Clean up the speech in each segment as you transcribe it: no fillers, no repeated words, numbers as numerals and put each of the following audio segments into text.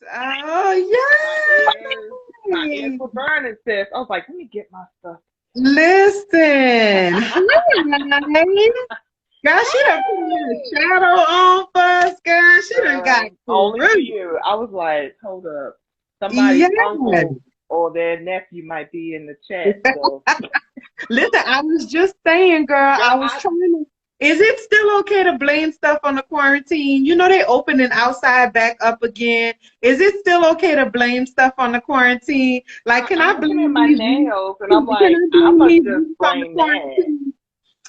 Oh, My ears yay! were burning, sis. I was like, let me get my stuff. Listen. Hi. Girl, she done put a shadow on for us, girl. She done got Only for through. you. I was like, hold up. Somebody's Yes. uncle or their nephew might be in the chat. So, Listen, I was just saying, girl, girl, I was trying to. Is it still okay to blame stuff on the quarantine? You know they opening outside back up again. Is it still okay to blame stuff on the quarantine? Like, can I I'm looking at blame my these youth? nails and I'm Can like, I I blame must these just youth on the blame that. quarantine?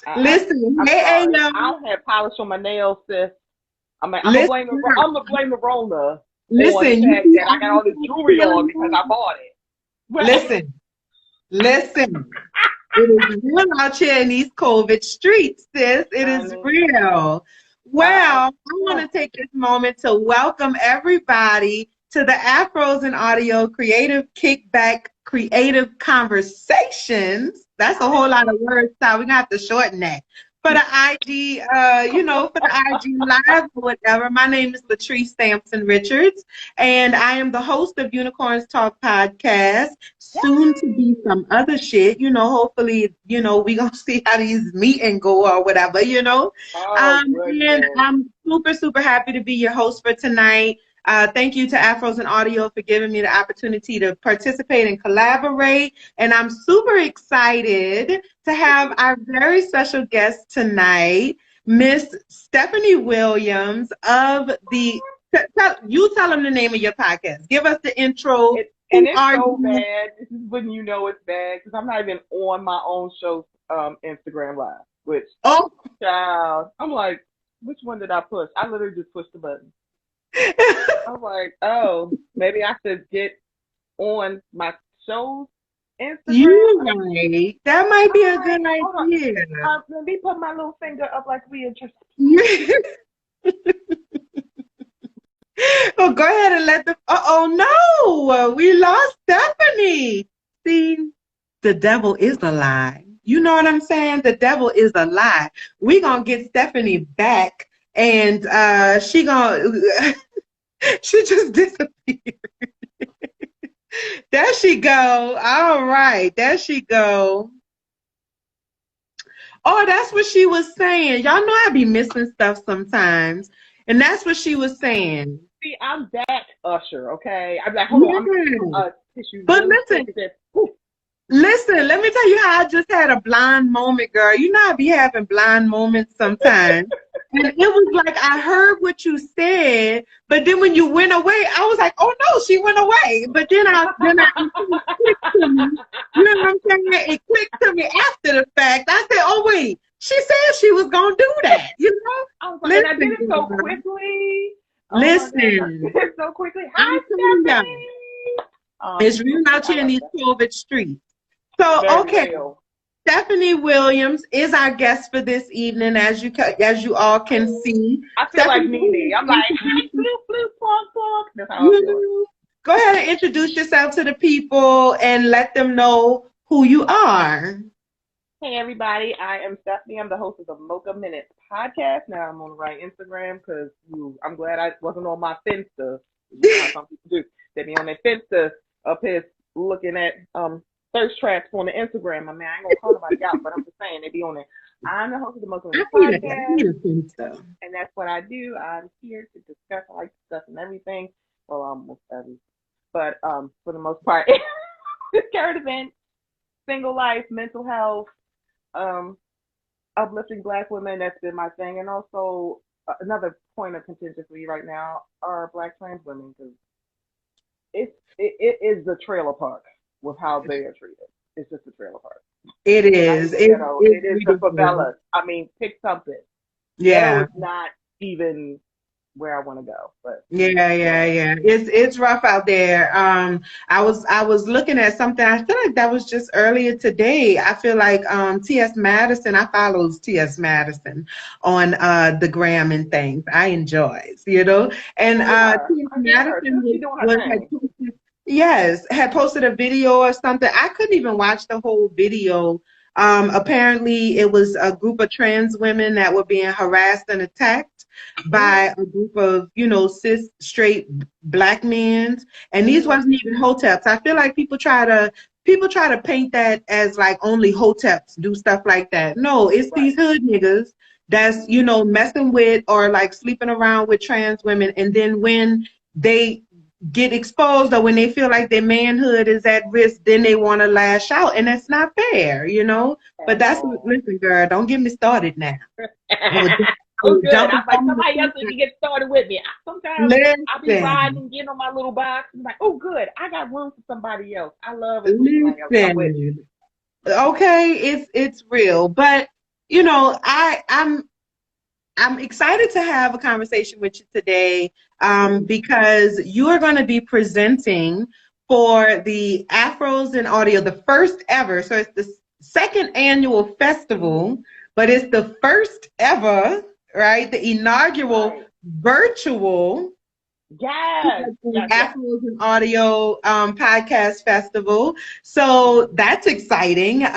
I, Listen, I'm hey, sorry. yo, I don't have polish on my nails, sis. I'm like, listen, I'm gonna blame the Rona on the listen, you fact see that I all got all this jewelry on because these I bought it. But listen, listen. It is real out here in these COVID streets, sis. It is honey, real. I, Well, I want to take this moment to welcome everybody to the Afros and Audio Creative Kickback Creative Conversations. That's a whole lot of words, so we're going to have to shorten that. For the IG, for the IG live or whatever, my name is Latrice Sampson Richards, and I am the host of Unicorns Talk Podcast, soon to be some other shit. Hopefully, we gonna see how these meeting go or whatever. oh And goodness. I'm super, super happy to be your host for tonight. Thank you to Afros and Audio for giving me the opportunity to participate and collaborate. And I'm super excited to have our very special guest tonight, Miss Stephanie Williams of the. You tell them the name of your podcast. Give us the intro. And Who it's are so you? bad. This is when you know it's bad because I'm not even on my own show's Instagram live. Which, Oh, child, I'm like, which one did I push? I literally just pushed the button. I was like, oh, maybe I should get on my show's Instagram. you right. That might be I'm a like, good hold on. idea. Let me put my little finger up like we interested. Well, go ahead and let the. Oh no, we lost Stephanie. See, the devil is a lie. You know what I'm saying? The devil is a lie. We gonna get Stephanie back, and she gonna. She just disappeared. There she go. All right, there she go. Oh, that's what she was saying. Y'all know I be missing stuff sometimes, and that's what she was saying. See, I'm that usher, okay? I'm like, hold on, I'm gonna get Yeah. a tissue But really listen, quick and then poof. listen, let me tell you how I just had a blind moment, girl. You know I be having blind moments sometimes. And it was like I heard what you said, but then when you went away, I was like, oh no, she went away. But then it clicked to me. You know what I'm saying? It clicked to me after the fact. I said, oh wait, she said she was gonna do that. I was like, and I did Listen, it so girl. quickly. Oh my gosh, I Listen. did it so quickly. I'm Hi, telling Stephanie. you, it's So real cute. out I here in love these that. COVID streets. So, Very okay, real. Stephanie Williams is our guest for this evening, as you all can see. I feel like Stephanie, Nene. I'm like, hi, introduce bloop, bloop, plonk, plonk. That's how I'm feeling. you. Go ahead and introduce yourself to the people and let them know who you are. Hey, everybody. I am Stephanie. I'm the host of the Mocha Minutes Podcast. Now I'm on the right Instagram because I'm glad I wasn't on my Finsta. You know how some people do. They be on their Finsta up here looking at thirst traps on the Instagram. I mean, I ain't gonna call nobody out, but I'm just saying they be on there. I'm the host of the Mocha I Minutes need a, I Podcast, need a pizza. and that's what I do. I'm here to discuss. I like discussing everything. Well, almost everything, but for the most part, current events, single life, mental health, um, uplifting Black women. That's been my thing, and also another point of contention for me right now are Black trans women because it is the trailer park with how they are treated. It's just a trailer park. It It's not is. even ghetto. It's It is the ridiculous. favelas. I mean, pick something. Ghetto Yeah. is not even where I want to go. But Yeah. It's rough out there. I was looking at something. I feel like that was just earlier today. I feel like T.S. Madison. I follows T.S. Madison on the gram and things. I enjoys. And T.S. I get her. Madison She doing her was had thing. posted, yes, had posted a video or something. I couldn't even watch the whole video Apparently, it was a group of trans women that were being harassed and attacked by a group of, cis, straight black men. And these wasn't even hoteps. I feel like people try to paint that as like only hoteps do stuff like that. No, it's these hood niggas that's, messing with or like sleeping around with trans women. And then when they get exposed or when they feel like their manhood is at risk, then they want to lash out. And that's not fair, But listen, girl, don't get me started now. Oh, good. I'm like, somebody else need to get started with me. Sometimes I'll be riding and getting on my little box and like, oh, good. I got room for somebody else. I love it. Okay, it's real. But, I'm excited to have a conversation with you today because you are going to be presenting for the Afros in Audio, the first ever. So it's the second annual festival, but it's the first ever, right? The inaugural virtual Afros in Audio podcast festival. So that's exciting in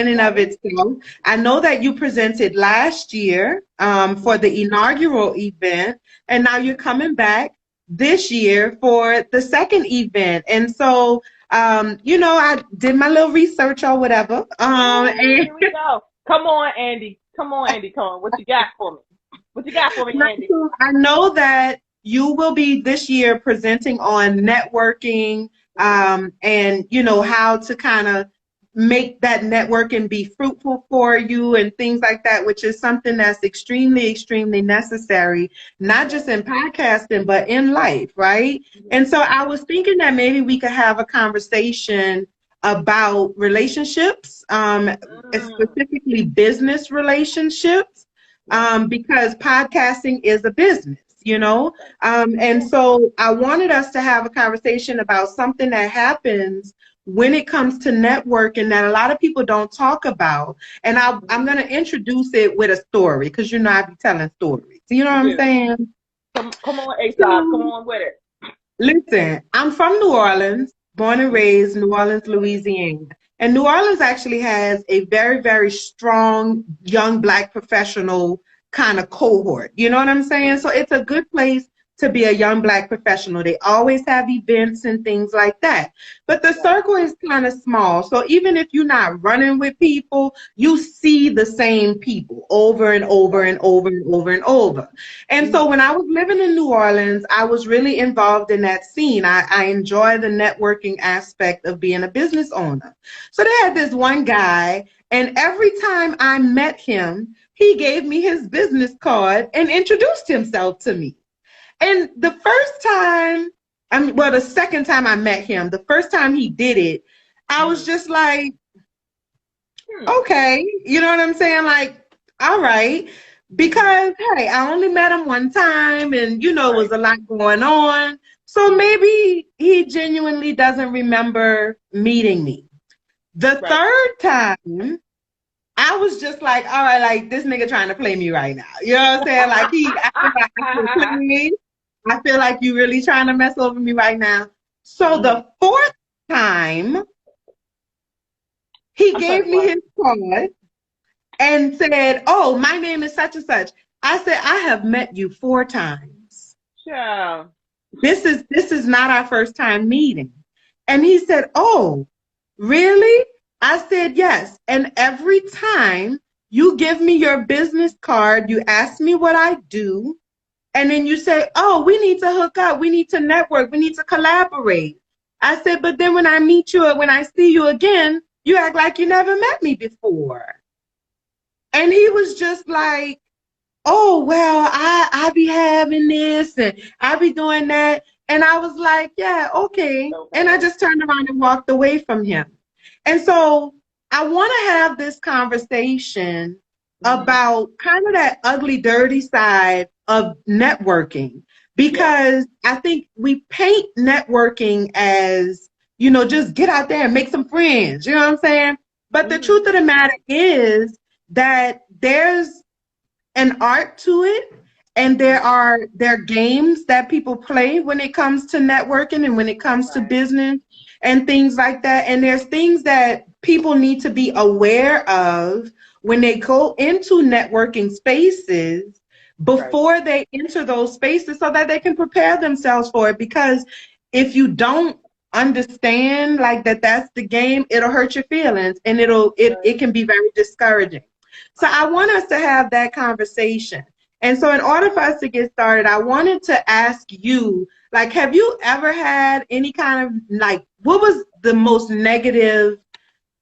and of itself. I know that you presented last year for the inaugural event, and now you're coming back this year for the second event. And so, I did my little research or whatever. Here we go. Come on, Andy. Come on. What you got for me? Andy? I know that you will be this year presenting on networking and, how to kind of make that networking be fruitful for you and things like that, which is something that's extremely, extremely necessary, not just in podcasting, but in life, right? And so I was thinking that maybe we could have a conversation about relationships, specifically business relationships, because podcasting is a business. And so I wanted us to have a conversation about something that happens when it comes to networking that a lot of people don't talk about. And I'm going to introduce it with a story because, I be telling stories. You know what I'm saying? Come on, A-Side. Come on with it. Listen, I'm from New Orleans, born and raised New Orleans, Louisiana. And New Orleans actually has a very, very strong young Black professional kind of cohort. You know what I'm saying? So it's a good place to be a young Black professional. They always have events and things like that. But the circle is kind of small. So even if you're not running with people, you see the same people over and over and over and over and over. And so when I was living in New Orleans, I was really involved in that scene. I enjoy the networking aspect of being a business owner. So they had this one guy, and every time I met him, he gave me his business card and introduced himself to me. And the second time I met him, the first time he did it, I was just like, okay, you know what I'm saying? Like, all right, because, hey, I only met him one time and, it was a lot going on. So maybe he genuinely doesn't remember meeting me. The third time, I was just like, all right, like this nigga trying to play me right now. You know what I'm saying? Like I feel like you really trying to mess over me right now. So the fourth time, he gave me his card and said, oh, my name is such and such. I said, I have met you 4 times. Sure. This is not our first time meeting. And he said, oh, really? I said, yes. And every time you give me your business card, you ask me what I do, and then you say, oh, we need to hook up, we need to network, we need to collaborate. I said, but then when I meet you or when I see you again, you act like you never met me before. And he was just like, oh, well, I be having this and I be doing that. And I was like, yeah, okay. And I just turned around and walked away from him. And so I want to have this conversation about kind of that ugly, dirty side of networking, because I think we paint networking as, just get out there and make some friends. You know what I'm saying? But the truth of the matter is that there's an art to it, and there are games that people play when it comes to networking and when it comes to business and things like that. And there's things that people need to be aware of when they go into networking spaces before they enter those spaces so that they can prepare themselves for it. Because if you don't understand like that's the game, it'll hurt your feelings and it can be very discouraging. So I want us to have that conversation. And so in order for us to get started, I wanted to ask you, like, have you ever had any kind of, like, what was the most negative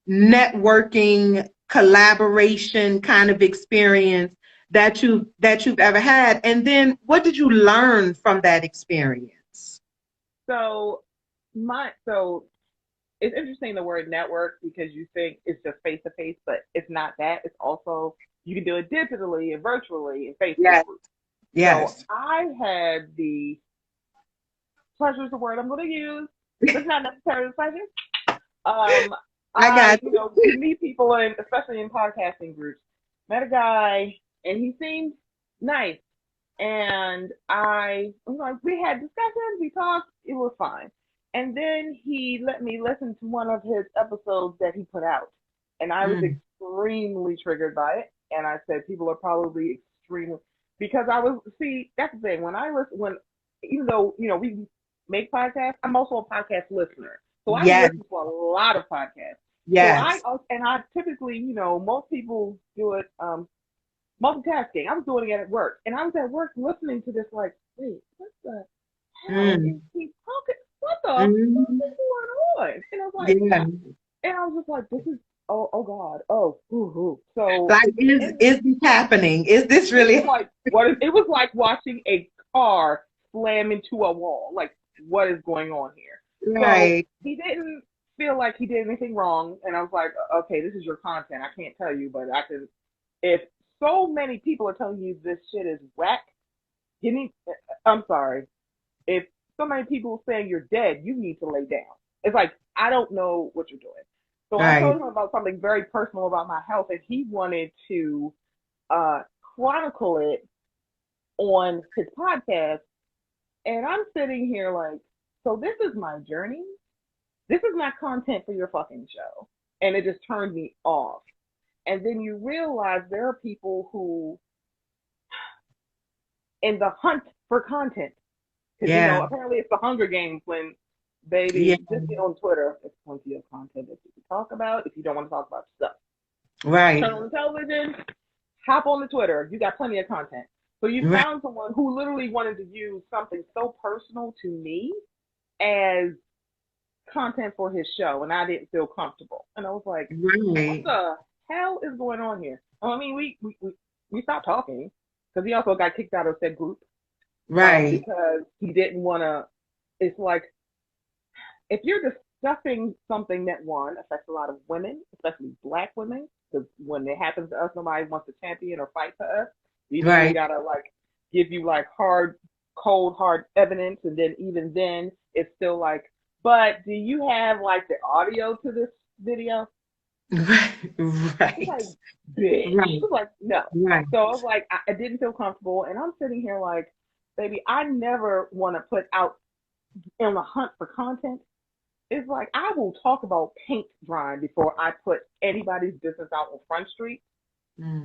networking collaboration kind of experience that you've ever had? And then what did you learn from that experience? So it's interesting the word network, because you think it's just face to face, but it's not that. It's also, you can do it digitally and virtually and Facebook Yes. groups. Yes. So I had the pleasure is the word I'm going to use. It's not necessarily pleasure. I got you meet people, especially in podcasting groups. Met a guy, and he seemed nice. And we had discussions, we talked, it was fine. And then he let me listen to one of his episodes that he put out. And I was extremely triggered by it. And I said, people are probably extremely, because that's the thing. Even though, we make podcasts, I'm also a podcast listener. So I listen to a lot of podcasts. Yes. So I typically, most people do it, multitasking. I was doing it at work, and I was at work listening to this, like, wait, what the hell is he talking? What the fuck is going on? And I was like, and I was just like, this is, oh God, So, like, is this happening? Is this really? It was like watching a car slam into a wall. Like, what is going on here? Right. So he didn't feel like he did anything wrong, and I was like, okay, this is your content. I can't tell you, but I can. If so many people are telling you this shit is whack, I'm sorry. If so many people are saying you're dead, you need to lay down. It's like, I don't know what you're doing. So I told him about something very personal about my health, and he wanted to chronicle it on his podcast. And I'm sitting here like, so this is my journey? This is not content for your fucking show. And it just turned me off. And then you realize there are people who, in the hunt for content, because apparently it's the Hunger Games when, baby, just get on Twitter. It's plenty of content that you can talk about if you don't want to talk about stuff. Right. Turn on the television, hop on the Twitter. You got plenty of content. So you found someone who literally wanted to use something so personal to me as content for his show, and I didn't feel comfortable. And I was like, what the hell is going on here? I mean, we stopped talking because he also got kicked out of said group. Right. Because he didn't want to, it's like, if you're discussing something that, one, affects a lot of women, especially Black women, because when it happens to us, nobody wants to champion or fight for us. We gotta, like, give you, like, cold, hard evidence, and then even then, it's still like, but do you have, like, the audio to this video? Right. Like, bitch. Right. I was like, no. Right. So I was like, I didn't feel comfortable, and I'm sitting here like, baby, I never want to put out on the hunt for content. It's like, I will talk about paint drying before I put anybody's business out on Front Street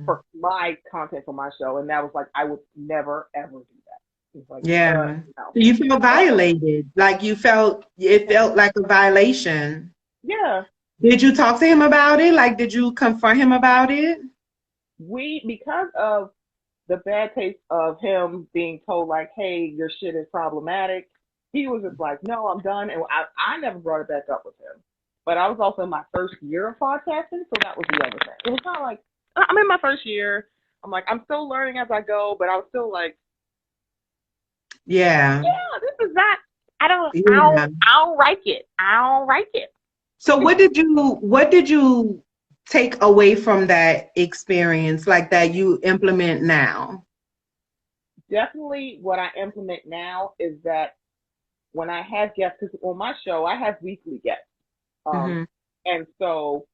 for my content for my show. And that was like, I would never, ever do that. It's like, no. You feel violated. Like it felt like a violation. Yeah. Did you talk to him about it? Like, did you confront him about it? Because of the bad taste of him being told, like, hey, your shit is problematic, he was just like, no, I'm done. And I never brought it back up with him. But I was also in my first year of podcasting, so that was the other thing. It was kind of like, I'm in my first year. I'm like, I'm still learning as I go, but I was still like, yeah, this is not, I don't like it. I don't like it. So what did you take away from that experience, like that you implement now? Definitely what I implement now is that when I have guests, because on my show, I have weekly guests. And so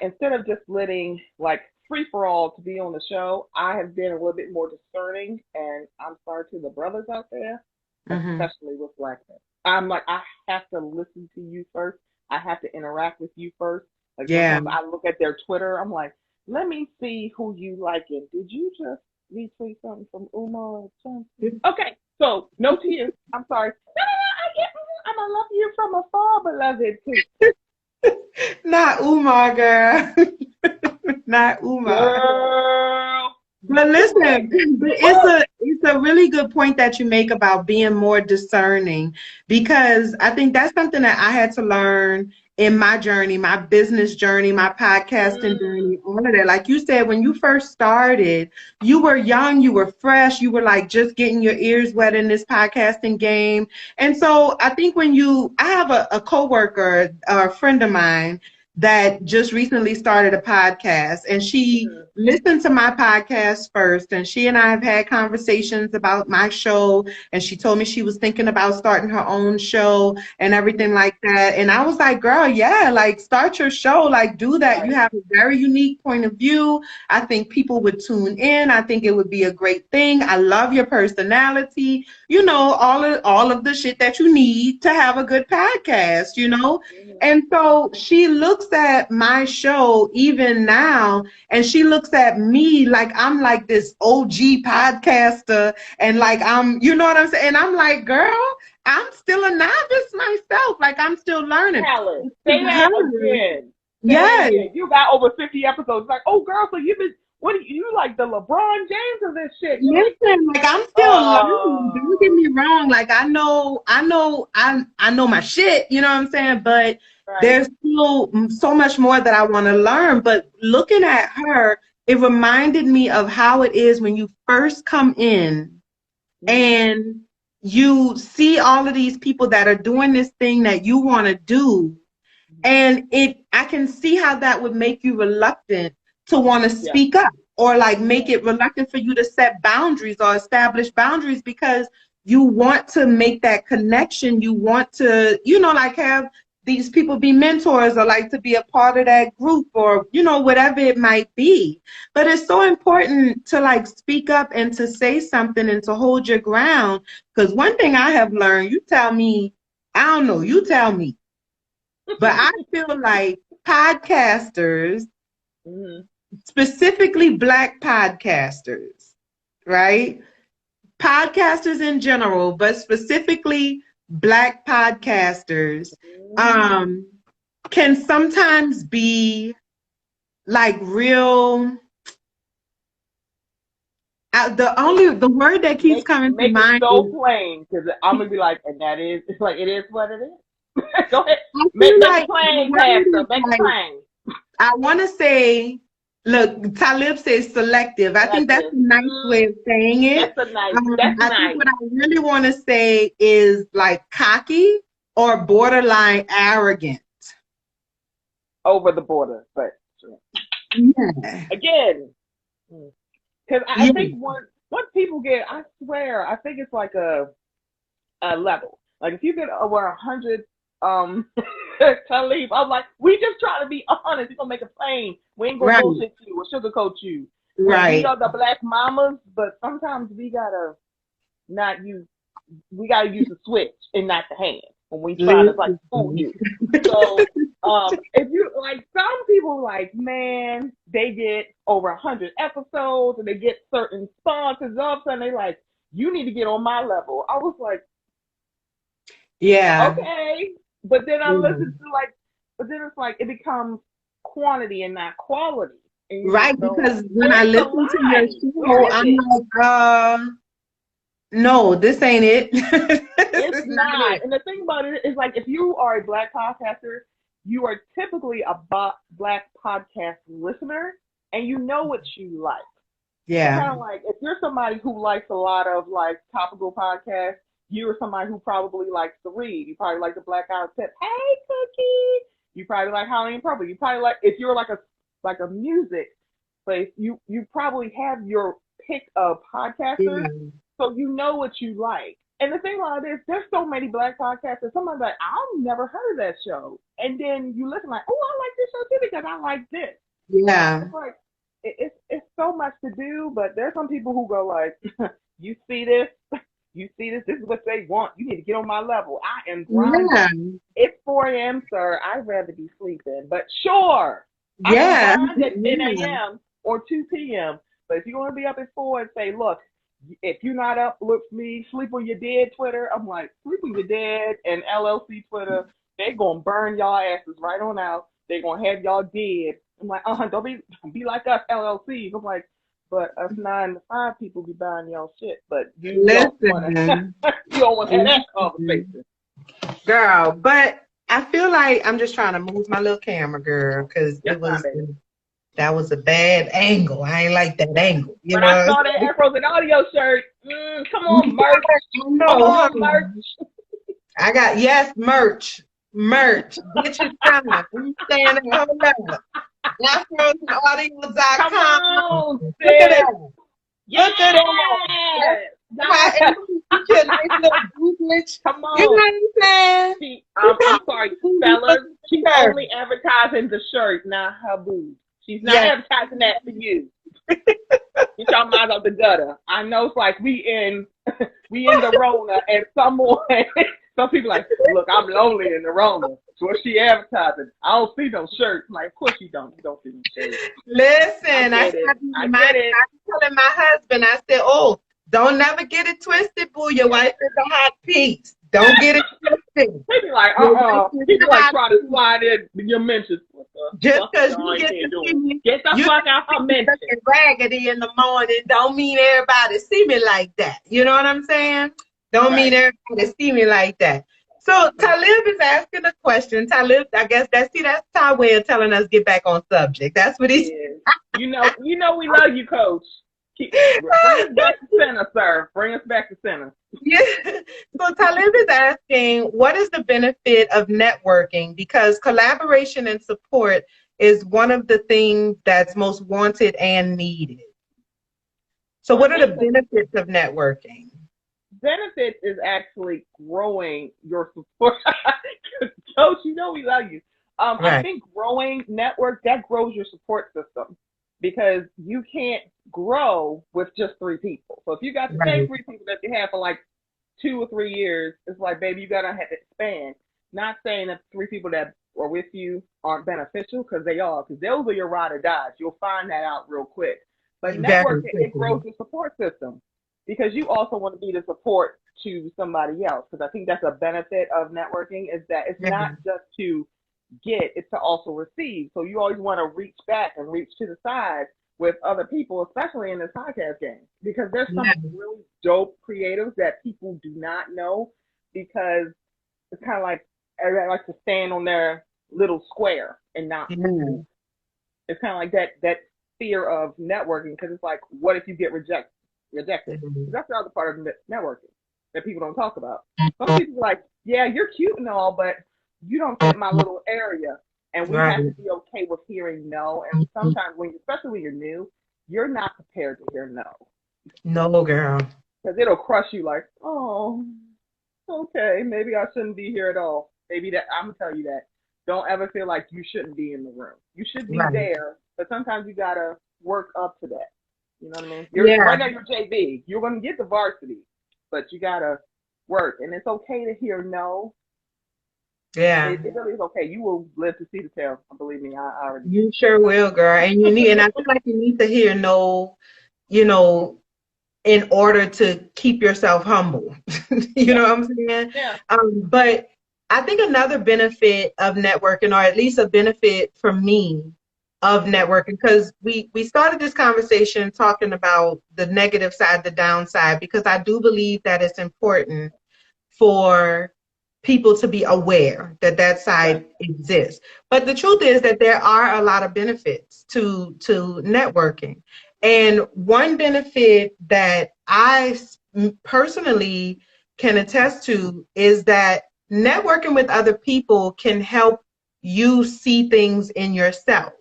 instead of just letting like free for all to be on the show, I have been a little bit more discerning, and I'm sorry to the brothers out there, especially with Black men. I'm like, I have to listen to you first. I have to interact with you first. Like Yeah. sometimes I look at their Twitter, I'm like, let me see who you like it. Did you just retweet something from Umar Johnson? Okay, so no to you. I'm sorry. No, I get. I'm gonna love you from afar, beloved. Not Umar, girl. Not Umar. Girl, But too listen, late. but it's a really good point that you make about being more discerning, because I think that's something that I had to learn in my journey, my business journey, my podcasting Mm, journey, all of that. Like you said, when you first started, you were young, you were fresh, you were like just getting your ears wet in this podcasting game. And so I think I have a coworker, a friend of mine that just recently started a podcast, and she mhm. listened to my podcast first, and she and I have had conversations about my show, and she told me she was thinking about starting her own show and everything like that. And I was like, girl, yeah, like start your show, like do that. You Right. have a very unique point of view. I think people would tune in. I think it would be a great thing. I love your personality, all of the shit that you need to have a good podcast. Mhm. And so she looks at my show even now, and she looks at me like I'm like this OG podcaster, and like you know what I'm saying? And I'm like, girl, I'm still a novice myself. Like I'm still learning. Alice, To say that her, again. Say that yes. again. You got over 50 episodes. Like, oh, girl, so you've been, what are you like the LeBron James of this shit? You're like, Listen, like I'm still learning. Don't get oh, me wrong. Like I know my shit. You know what I'm saying? But right. there's still so much more that I want to learn. But looking at her, it reminded me of how it is when you first come in Mm-hmm. and you see all of these people that are doing this thing that you want to do, and I can see how that would make you reluctant to want to Yeah, speak up, or like make yeah, it reluctant for you to set boundaries or establish boundaries, because you want to make that connection. You want to, like have these people be mentors, or like to be a part of that group, or, whatever it might be. But it's so important to like speak up and to say something and to hold your ground. Because one thing I have learned, you tell me, I don't know, you tell me, but I feel like podcasters, mm-hmm. specifically Black podcasters, right? Podcasters in general, but specifically Black podcasters, Mm-hmm. um, can sometimes be like real. The word that keeps coming to Make it mind so is, plain because I'm gonna be like, and that is, it's like, it is what it is. Go ahead, I make feel make it like the plain, word Pastor. is Make it like, plain. I want to say, look, Talib says selective. I think that's Selective. a nice way of saying it. That's I think nice. what I really want to say is like cocky or borderline arrogant. Over the border, but Yeah. again, because I Yeah. think once people get, I swear, I think it's like a level. Like if you get over 100, Talib, I'm like, we just try to be honest. We're gonna make it plain. We ain't gonna Right. bullshit you or sugarcoat you. We Right. are the black mamas, but sometimes we gotta not use. We gotta use the switch and not the hand when we try to like fool Listen. you. So if you like, some people like, man, they get over 100 episodes and they get certain sponsors up and they like, you need to get on my level. I was like, Yeah. okay, but then I Yeah. listen to like, but then it's like it becomes quantity and not quality, and you just Right. go like, Because when I where's the listen to your line? Where show, is I'm it? like, no, this ain't it. This It's is not not. it. And the thing about it is, like, if you are a black podcaster, you are typically a black podcast listener, and you know what you like. It's Yeah. kind of like if you're somebody who likes a lot of like topical podcasts, you're somebody who probably likes to read. You probably like the Black Eyed Peas. Hey, Cookie. You probably like Holly and Purple. You probably like, if you're like a music place, you probably have your pick of podcasters, Yeah. so you know what you like. And the thing about it is, there's so many black podcasters. Somebody's like, I've never heard of that show, and then you listen like, oh, I like this show too because I like this. Yeah. It's like it's so much to do, but there's some people who go like, you see this, you see this? This is what they want. You need to get on my level. I am grinding. Yeah. It's 4 a.m., sir. I'd rather be sleeping. But sure, Yeah. I can grind at 10 a.m. or 2 p.m. But if you want to be up at 4 and say, look, if you're not up, look for me, sleep when you're dead, Twitter. I'm like, sleep when you're dead and LLC Twitter. They going to burn y'all asses right on out. They going to have y'all dead. I'm like, don't be like us LLCs. I'm like, but us 9 to 5 people be buying y'all shit. But you don't want to have that conversation. Girl, but I feel like I'm just trying to move my little camera, girl, because that was a bad angle. I ain't like that angle. But I saw that Afros and Audio shirt. Come on, merch. No, come on, merch. I got, yes, merch. Get your time. You stand there, hold up. AfrosandAudio.com. Come on, look at that. Yes. Look at that. Come on. You know what I'm saying? I'm sorry, fellas. She's only advertising the shirt, not her boobs. She's not advertising that for you. Get your minds out the gutter. I know it's like we in the Rona, and some people like, look, I'm lonely in the Rona. So what she advertising? I don't see no shirts. I'm like, of course you don't. You don't see no shirts. Listen, I telling my husband, I said, oh, don't never get it twisted, boo. Your wife is a hot piece. Don't get it twisted. They be like, people like try to slide in your mentions. Just because you get the fuck out her mention. Raggedy in the morning don't mean everybody see me like that. You know what I'm saying? Don't mean everybody see me like that. So Talib is asking a question. Talib, I guess that's Ty way of telling us get back on subject. That's what he's. You know, we love you, Coach. Bring us back to center, sir. Bring us back to center. Yeah. So Talib is asking, what is the benefit of networking? Because collaboration and support is one of the things that's most wanted and needed. So what are the benefits of networking? Benefits is actually growing your support. Coach, you know we love you. I think growing network, that grows your support system, because you can't grow with just 3 people. So if you got the same 3 people that you have for like 2 or 3 years, it's like, baby, you gotta have to expand. Not saying that 3 people that are with you aren't beneficial, because they are, because those are your ride or dies. You'll find that out real quick. But networking, it grows your support system, because you also want to be the support to somebody else. Because I think that's a benefit of networking, is that it's not just to get, it's to also receive. So you always want to reach back and reach to the side with other people, especially in this podcast game, because there's some really dope creatives that people do not know, because it's kind of like everybody likes to stand on their little square and not move. It's kind of like that fear of networking, because it's like, what if you get rejected? That's the other part of networking that people don't talk about. Some people are like, yeah, you're cute and all, but you don't fit my little area. And we have to be okay with hearing no. And sometimes, especially when you're new, you're not prepared to hear no. No, girl. Because it'll crush you like, oh, okay, maybe I shouldn't be here at all. Maybe that, I'm going to tell you that. Don't ever feel like you shouldn't be in the room. You should be there, but sometimes you got to work up to that. You know what I mean? Right now you're JV. You're going to get the varsity, but you got to work. And it's okay to hear no. Yeah. It really is okay. You will live to see the tale. Believe me, I already. You sure will, girl. And and I feel like you need to hear no, in order to keep yourself humble. You know what I'm saying? Yeah. But I think another benefit of networking, or at least a benefit for me of networking, because we started this conversation talking about the negative side, the downside, because I do believe that it's important for people to be aware that side exists. But the truth is that there are a lot of benefits to networking. And one benefit that I personally can attest to is that networking with other people can help you see things in yourself.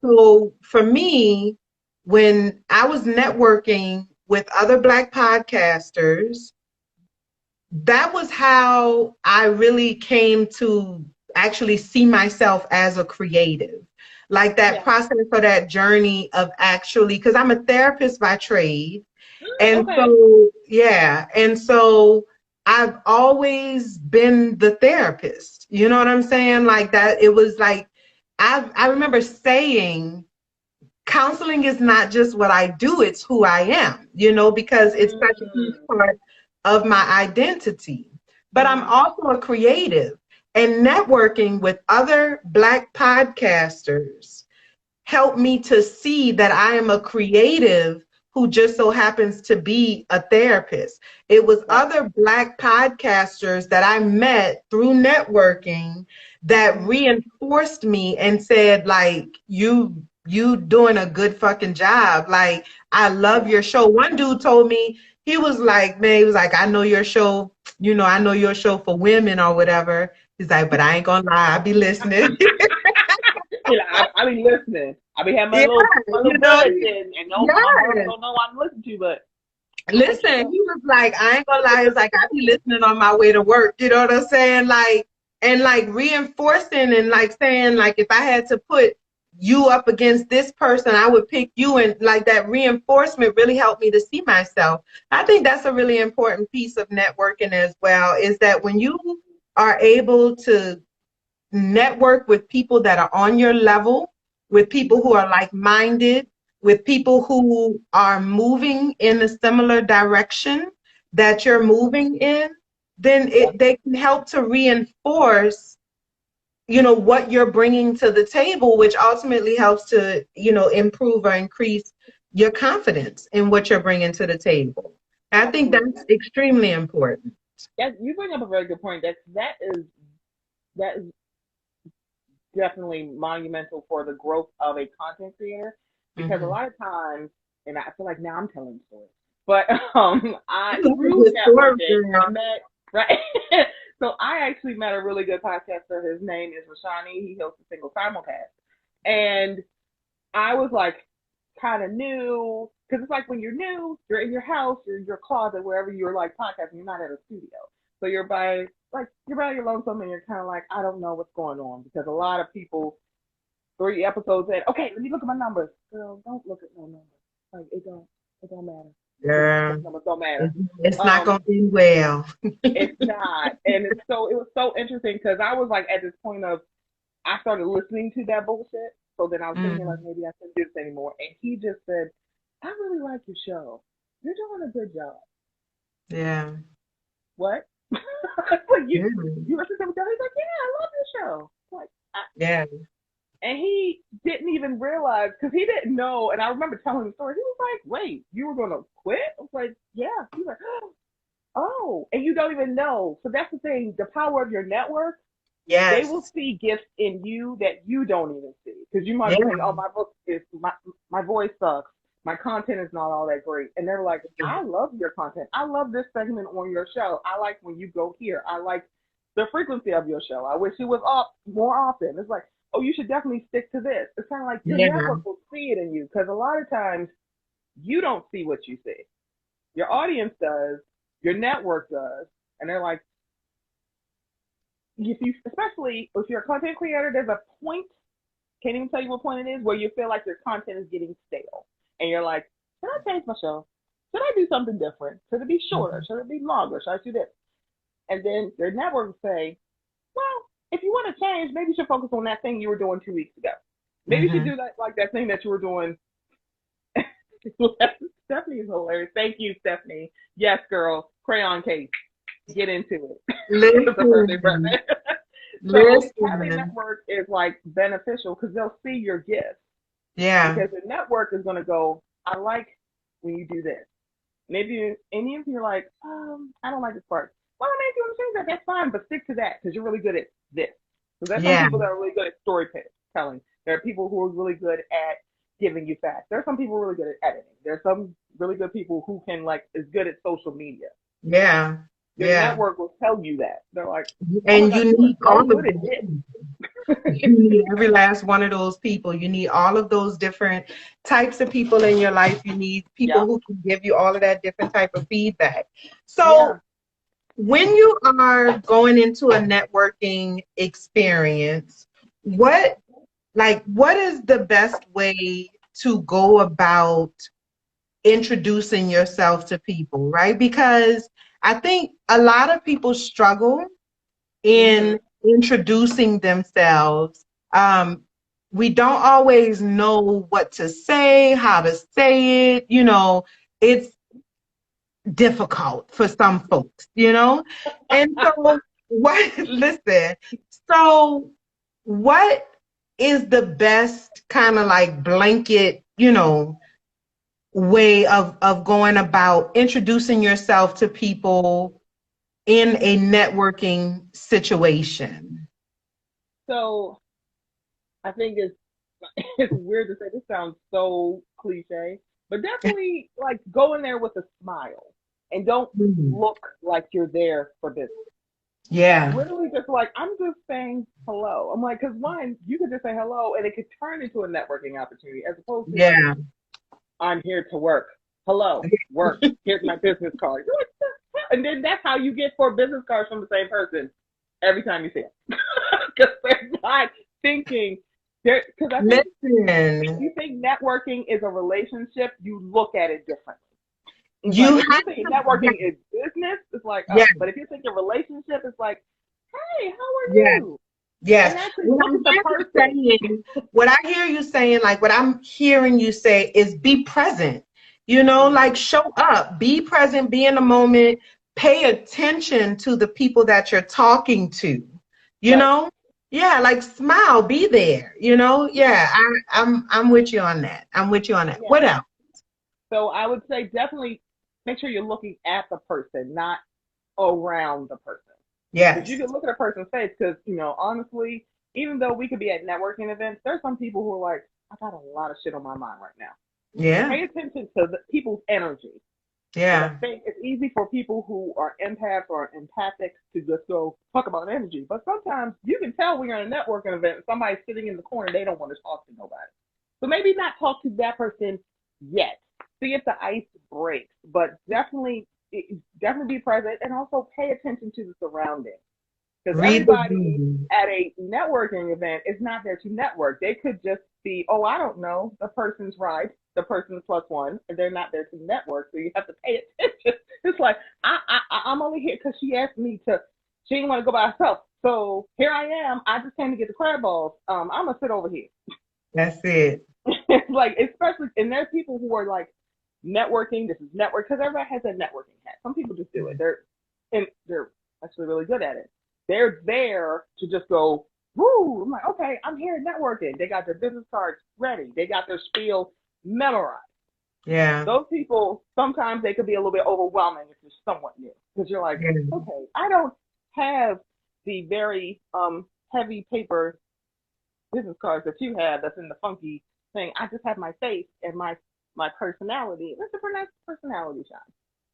So for me, when I was networking with other Black podcasters, that was how I really came to actually see myself as a creative. like that process or that journey of actually, because I'm a therapist by trade. And so, and so I've always been the therapist. You know what I'm saying? Like that, it was like, I remember saying, counseling is not just what I do, it's who I am, you know, because it's such a huge part of my identity. But I'm also a creative, and networking with other Black podcasters helped me to see that I am a creative who just so happens to be a therapist. It was other Black podcasters that I met through networking that reinforced me and said, like, you doing a good fucking job. Like, I love your show. One dude told me, he was like, man, he was like, I know your show, you know, I know your show for women or whatever. He's like, but I ain't gonna lie, I be listening. I be listening. I be having my little bulletin, and no, I don't know what I'm listening to, but listen, he was like, I ain't gonna lie, it's like I be listening on my way to work. You know what I'm saying? Like, and like reinforcing and like saying, like, if I had to put you up against this person, I would pick you. And like that reinforcement really helped me to see myself. I think that's a really important piece of networking as well, is that when you are able to network with people that are on your level, with people who are like-minded, with people who are moving in a similar direction that you're moving in, then they can help to reinforce, you know, what you're bringing to the table, which ultimately helps to, you know, improve or increase your confidence in what you're bringing to the table. I think that's extremely important. Yeah, you bring up a very good point. That is definitely monumental for the growth of a content creator, because a lot of times, and I feel like now I'm telling stories, but I through networking, I met, right? So I actually met a really good podcaster. His name is Rashani. He hosts a single simulcast. And I was like kind of new, because it's like when you're new, you're in your house or your closet, wherever you're like podcasting, you're not at a studio. So you're by your lonesome, and you're kind of like, I don't know what's going on, because a lot of people 3 episodes in, okay, let me look at my numbers. Girl, don't look at no numbers. Like it don't matter. Yeah. Numbers don't matter. It's not gonna be well. It's not. And it was so interesting, because I was like at this point of, I started listening to that bullshit. So then I was thinking like, maybe I shouldn't do this anymore. And he just said, I really like your show. You're doing a good job. Yeah. What? Like you listen to him? He's like, yeah, I love your show. Like, yeah. And he didn't even realize, because he didn't know. And I remember telling the story. He was like, wait, you were going to quit? I was like, yeah. He was like, oh, and you don't even know. So that's the thing, the power of your network. Yes. They will see gifts in you that you don't even see. Because you might think, oh, my voice sucks. My content is not all that great. And they're like, I love your content. I love this segment on your show. I like when you go here. I like the frequency of your show. I wish it was up more often. It's like, oh, you should definitely stick to this. It's kind of like your network will see it in you. Because a lot of times you don't see what you see. Your audience does. Your network does. And they're like, especially if you're a content creator, there's a point, can't even tell you what point it is, where you feel like your content is getting stale. And you're like, should I change my show? Should I do something different? Should it be shorter? Should it be longer? Should I do this? And then your network will say, well, if you want to change, maybe you should focus on that thing you were doing 2 weeks ago. Maybe you should do that, like that thing that you were doing. Stephanie is hilarious. Thank you, Stephanie. Yes, girl. Crayon case. Get into it. So having a network is like beneficial, because they'll see your gifts. Yeah. Because the network is going to go, I like when you do this. Maybe any of you are like, I don't like this part. Well, maybe you want to change that. That's fine, but stick to that, because you're really good at this. So there's some people that are really good at storytelling. There are people who are really good at giving you facts. There are some people really good at editing. There are some really good people who can is good at social media. Yeah. Your network will tell you that. They're like, and you need all of it. You need every last one of those people. You need all of those different types of people in your life. You need people who can give you all of that different type of feedback. So when you are going into a networking experience, what like, what is the best way to go about introducing yourself to people, right? Because I think a lot of people struggle in introducing themselves. We don't always know what to say, how to say it. It's difficult for some folks, And so listen, so what is the best kind of like blanket, way of going about introducing yourself to people in a networking situation? So I think it's weird to say, this sounds so cliche, but definitely like go in there with a smile and don't look like you're there for business. Yeah. Literally just like, I'm just saying hello. I'm like, because one, you could just say hello and it could turn into a networking opportunity as opposed to like, I'm here to work. Hello, work. Here's my business card. You're like, and then that's how you get 4 business cards from the same person every time you see it. Because they're not thinking. Because I think if you think networking is a relationship, you look at it differently. If you think networking is business, it's like, oh. But if you think a relationship, it's like, hey, how are you? Yes. What I hear you saying, like what I'm hearing you say is be present, like show up, be present, be in the moment, pay attention to the people that you're talking to, know? Yeah, like smile, be there, Yeah, I'm with you on that. Yeah. What else? So I would say definitely make sure you're looking at the person, not around the person. Yeah. Because you can look at a person's face because, honestly, even though we could be at networking events, there's some people who are like, I got a lot of shit on my mind right now. Yeah. Pay attention to the people's energy. Yeah. I think it's easy for people who are empaths or empathic to just go talk about energy. But sometimes you can tell when you're at a networking event and somebody's sitting in the corner, they don't want to talk to nobody. So maybe not talk to that person yet. See if the ice breaks. But definitely be present and also pay attention to the surroundings. Because everybody at a networking event is not there to network. They could just be, oh, I don't know, the person's right, the person's +1, and they're not there to network. So you have to pay attention. It's like, I'm only here because she asked me to, she didn't want to go by herself. So here I am. I just came to get the crab balls. I'm going to sit over here. That's it. It's like, especially, and there's people who are like, networking, this is network, because everybody has a networking hat. Some people just do it. They're actually really good at it. They're there to just go, woo. I'm like, okay, I'm here networking. They got their business cards ready. They got their spiel memorized. Yeah. Those people, sometimes they could be a little bit overwhelming if you're somewhat new. Because you're like, okay, I don't have the very heavy paper business cards that you have that's in the funky thing. I just have my face and my personality. That's a nice personality shot.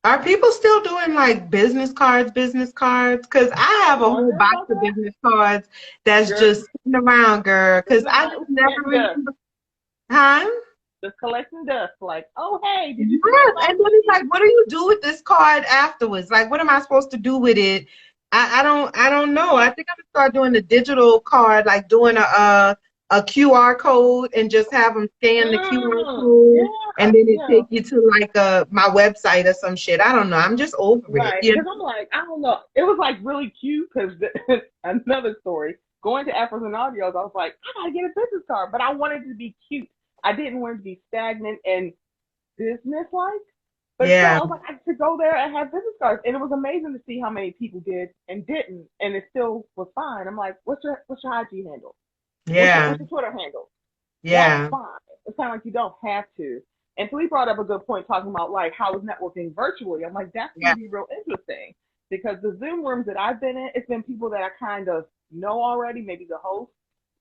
Are people still doing like business cards? Because I have a whole box of business cards that's just sitting around, girl. Because I just never remember. Huh? Just collecting dust. Like, oh, hey, did you? Yes, and then it's like, what do you do with this card afterwards? Like, what am I supposed to do with it? I don't know. I think I'm gonna start doing the digital card, like doing a QR code and just have them scan the QR code and then it take you to like my website or some shit. I don't know. I'm just over it. Because I'm like, I don't know. It was like really cute because another story. Going to Afros and Audios, I was like, I gotta get a business card, but I wanted it to be cute. I didn't want it to be stagnant and business-like. But still, I was like, I should go there and have business cards. And it was amazing to see how many people did and didn't, and it still was fine. I'm like, what's your IG handle? Yeah. What's your Twitter handle? Yeah. That's fine. It's kind of like you don't have to. And so we brought up a good point talking about like how is networking virtually. I'm like, that's going to be real interesting because the Zoom rooms that I've been in, it's been people that I kind of know already, maybe the host,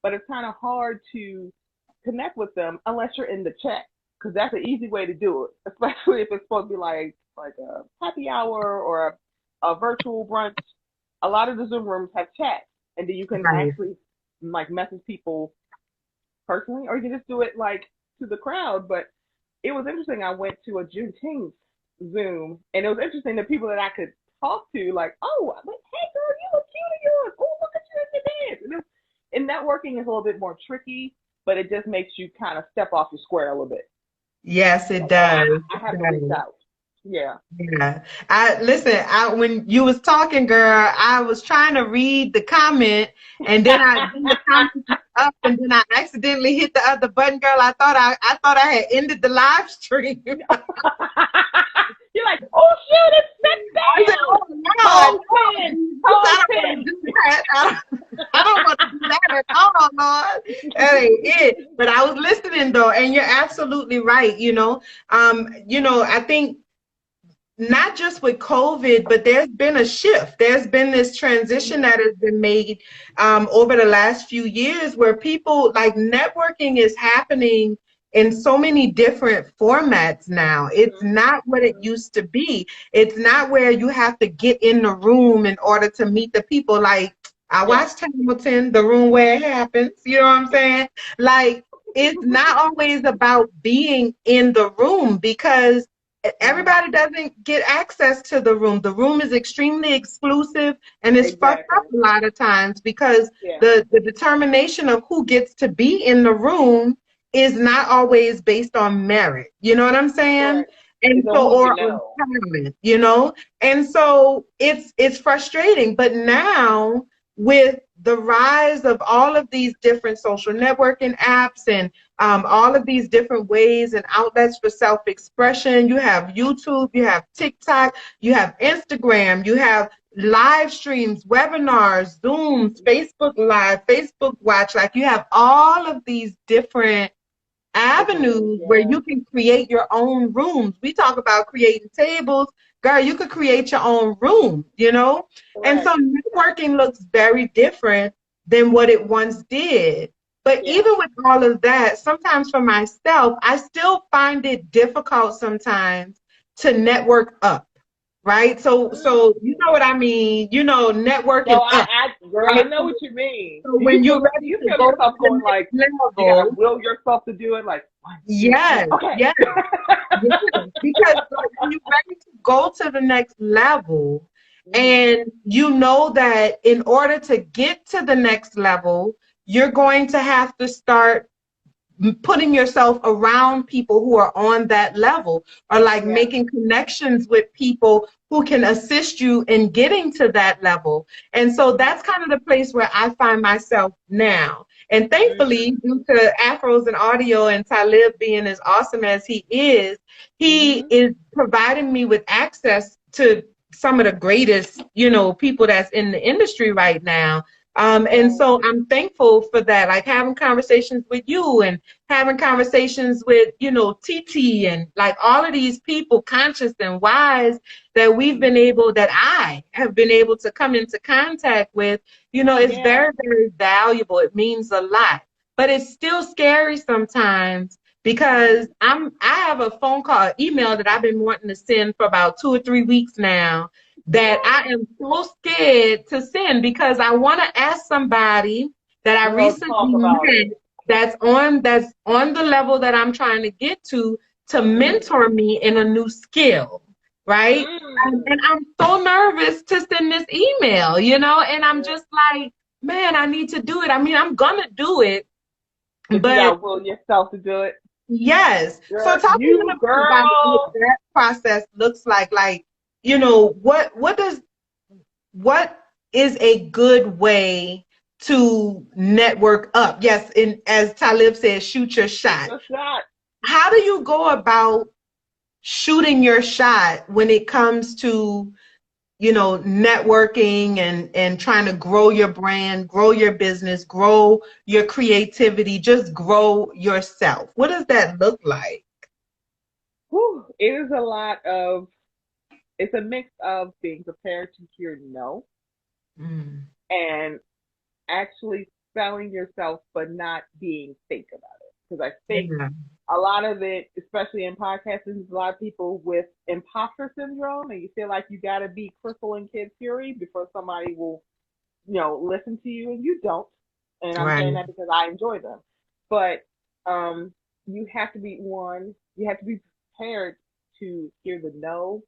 but it's kind of hard to connect with them unless you're in the chat because that's an easy way to do it, especially if it's supposed to be like a happy hour or a virtual brunch. A lot of the Zoom rooms have chats, and then you can actually like message people personally, or you can just do it like to the crowd. But it was interesting. I went to a Juneteenth Zoom, and it was interesting the people that I could talk to, like, oh, hey girl, you look cute in yours. Oh, look at you in the dance. And networking is a little bit more tricky but it just makes you kind of step off your square a little bit. Yes, it Like, does. I have to reach out. Yeah. Yeah. When you was talking, girl, I was trying to read the comment and then the comment was up and then I accidentally hit the other button, girl. I thought I had ended the live stream. You're like, oh shit, it's set down. I said, oh Hold pin. I don't want to do that at all, Lord. That ain't it. But I was listening though, and you're absolutely right. I think not just with COVID, but there's been a shift. There's been this transition that has been made over the last few years where people like networking is happening in so many different formats now. It's not what it used to be. It's not where you have to get in the room in order to meet the people. Like I watched Hamilton, The Room Where It Happens. You know what I'm saying? Like it's not always about being in the room because everybody doesn't get access to the room. The room is extremely exclusive and it's fucked up a lot of times because the determination of who gets to be in the room is not always based on merit. You know what I'm saying? Right. And so, or talent, and so it's frustrating. But now with the rise of all of these different social networking apps and all of these different ways and outlets for self-expression, you have YouTube, you have TikTok, you have Instagram, you have live streams, webinars, Zooms, Facebook Live, Facebook Watch. Like you have all of these different avenues where you can create your own rooms. We talk about creating tables. Girl, you could create your own room, Right. And so networking looks very different than what it once did. But even with all of that, sometimes for myself, I still find it difficult sometimes to network up. Right? So you know what I mean? Networking up. Girl, I know what you mean. So when you're ready you to feel go yourself going like, level, you gotta will yourself to do it. Like, yes, yes. Because when you're ready to go to the next level, and you know that in order to get to the next level, you're going to have to start putting yourself around people who are on that level or like making connections with people who can assist you in getting to that level. And so that's kind of the place where I find myself now. And thankfully, due to Afros and audio and Talib being as awesome as he is providing me with access to some of the greatest, people that's in the industry right now. And so I'm thankful for that, like having conversations with you and having conversations with, TT and like all of these people, conscious and wise, that I have been able to come into contact with, it's very, very valuable. It means a lot, but it's still scary sometimes because I have a phone call, email that I've been wanting to send for about 2 or 3 weeks now that I am so scared to send because I want to ask somebody that I recently met that's on the level that I'm trying to get to mentor me in a new skill, right? And I'm so nervous to send this email, and I'm just like, man, I need to do it. I mean, I'm gonna do it, but you gotta will yourself to do it. Yes. Girl, so talk to me about what that process looks like. Like, what is a good way to network up? Yes, and as Talib says, shoot your shot. How do you go about shooting your shot when it comes to, networking and trying to grow your brand, grow your business, grow your creativity, just grow yourself? What does that look like? It is it's a mix of being prepared to hear no and actually selling yourself, but not being fake about it. Because I think a lot of it, especially in podcasting, is a lot of people with imposter syndrome, and you feel like you got to be Crystal and Kid Fury before somebody will, listen to you, and you don't. And I'm saying that because I enjoy them. But you have to be prepared to hear the no.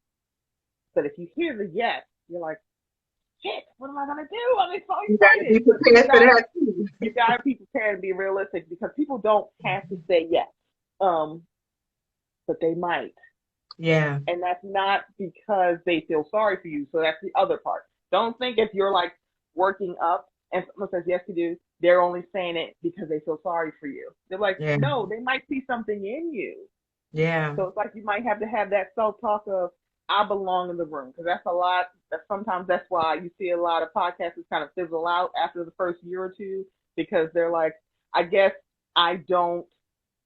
But if you hear the yes, you're like, shit, what am I gonna do? I'm so You gotta be excited. prepared for that too. You gotta be prepared and be realistic because people don't have to say yes. Um, but they might. Yeah. And that's not because they feel sorry for you. So that's the other part. Don't think if you're like working up and someone says yes to you, they're only saying it because they feel sorry for you. They're like, Yeah. no, they might see something in you. Yeah. So it's like you might have to have that self-talk of, I belong in the room. Because that's a lot. Sometimes that's why you see a lot of podcasts kind of fizzle out after the first year or two because they're like, I guess I don't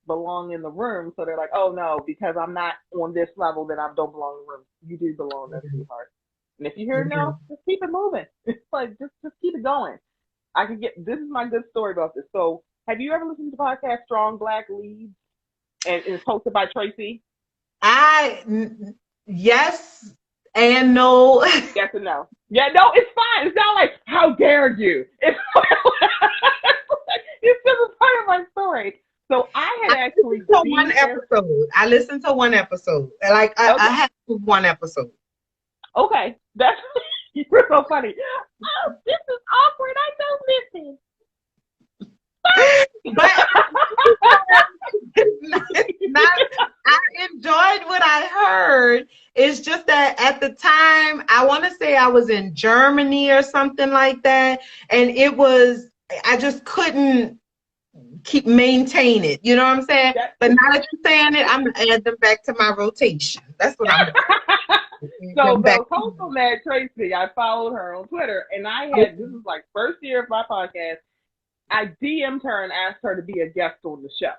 belong in the room. So they're like, oh no, because I'm not on this level, then I don't belong in the room. You do belong there, sweetheart. And if you hear no, just keep it moving. It's like just keep it going. I can get this is my good story about this. So have you ever listened to the podcast Strong Black Leads? And it's hosted by Tracy. Yes and no. Yes and no. Yeah, no, it's fine. It's not like how dare you. It's it's just a part of my story. So I had actually one episode. I listened to one episode. Like I had one episode. Okay, that's you're so funny. Oh, this is awkward. I don't listen. But I enjoyed what I heard. It's just that at the time, I want to say I was in Germany or something like that, and I just couldn't maintain it. You know what I'm saying? But now that you're saying it, I'm gonna add them back to my rotation. That's what I'm doing. So the host on that, Tracy, I followed her on Twitter, and this is like first year of my podcast. I DM'd her and asked her to be a guest on the show.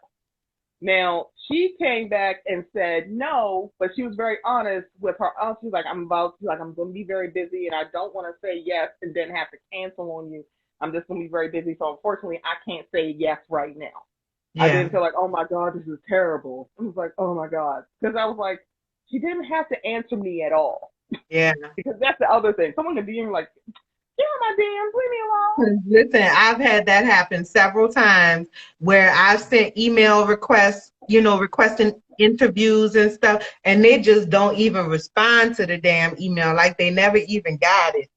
Now, she came back and said no, but she was very honest with her. She's like, I'm going to be very busy, and I don't want to say yes and then have to cancel on you. I'm just going to be very busy. So, unfortunately, I can't say yes right now. Yeah. I didn't feel like, oh, my God, this is terrible. I was like, oh, my God. Because I was like, she didn't have to answer me at all. Yeah. Because that's the other thing. Someone can DM like, get on my DMs, leave me alone. Listen, I've had that happen several times where I've sent email requests, requesting interviews and stuff, and they just don't even respond to the damn email, like they never even got it,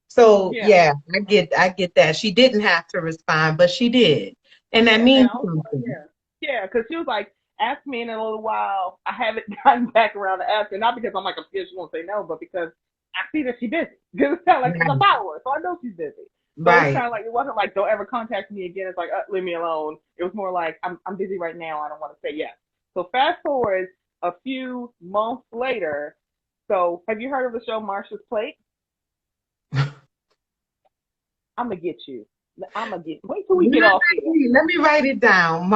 So yeah, I get that. She didn't have to respond, but she did, and that means something. Yeah, because she was like, ask me in a little while. I haven't gotten back around to asking, not because I'm like, I'm scared she won't say no, but because I see that she's busy. Because it's kind of like she's a follower, so I know she's busy. So it's kind of like, it wasn't like, don't ever contact me again. It's like, leave me alone. It was more like, I'm busy right now. I don't want to say yes. So fast forward a few months later. So have you heard of the show Marsha's Plate? I'm going to get you. Wait till we get off here. Let me write it down.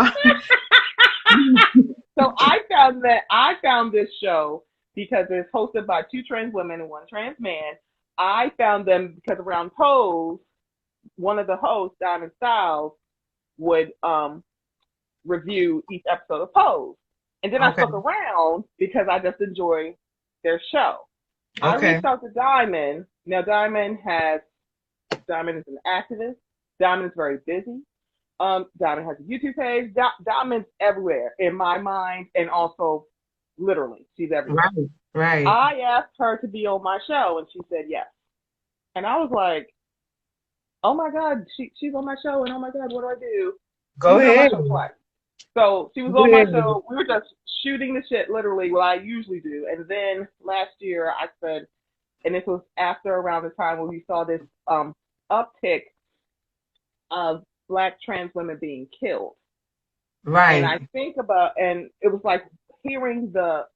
So I found this show because it's hosted by 2 trans women and 1 trans man. I found them because around Pose, one of the hosts, Diamond Styles, would review each episode of Pose. And then I stuck around because I just enjoy their show. I reached out to Diamond. Now Diamond is an activist. Diamond is very busy. Diamond has a YouTube page. Diamond's everywhere in my mind, and also literally, she's everywhere. Right. I asked her to be on my show, and she said yes. And I was like, oh my God, she's on my show, and oh my God, what do I do? Go ahead. So she was on my show. We were just shooting the shit, literally, what I usually do. And then last year, I said, and this was after around the time when we saw this uptick of Black trans women being killed. Right. And I think and it was like hearing the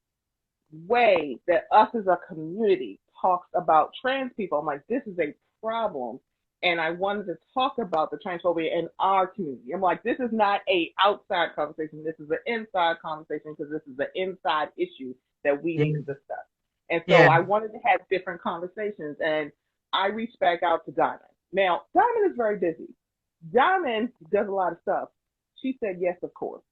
way that us as a community talks about trans people. I'm like, this is a problem. And I wanted to talk about the transphobia in our community. I'm like, this is not a outside conversation. This is an inside conversation because this is an inside issue that we need to discuss. And so I wanted to have different conversations. And I reached back out to Diamond. Now, Diamond is very busy. Diamond does a lot of stuff. She said yes, of course.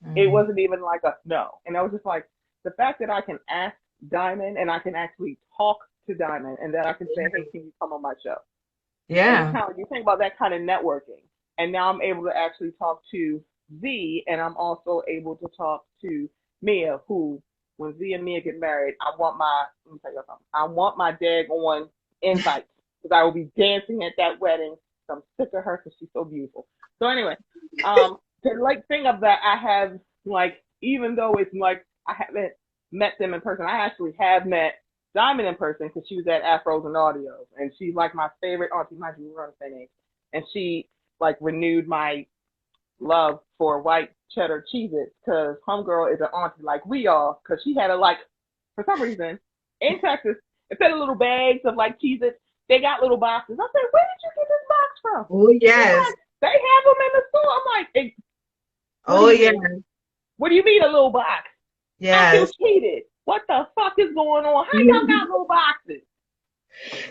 Mm-hmm. It wasn't even like a no. And I was just like, the fact that I can ask Diamond and I can actually talk to Diamond and that I can say, hey, can you come on my show? Yeah. You think about that kind of networking. And now I'm able to actually talk to Z, and I'm also able to talk to Mia, who, when Z and Mia get married, let me tell you something. I want my daggone invites because I will be dancing at that wedding. So I'm sick of her because she's so beautiful. So anyway, the like thing of that I have like, even though it's like I haven't met them in person, I actually have met Diamond in person because she was at Afros and Audios, and she's like my favorite auntie. Mind you, we're on the same age, and she like renewed my love for white cheddar Cheez-Its because homegirl is an auntie like we are, because she had a like, for some reason, in Texas, instead of little bags of like Cheez-Its, they got little boxes. I said, where did you get this box from? Oh, yes. Like, they have them in the store. I'm like, hey, Oh, yes. what do you mean a little box? Yes. I feel cheated. What the fuck is going on? How y'all got little boxes?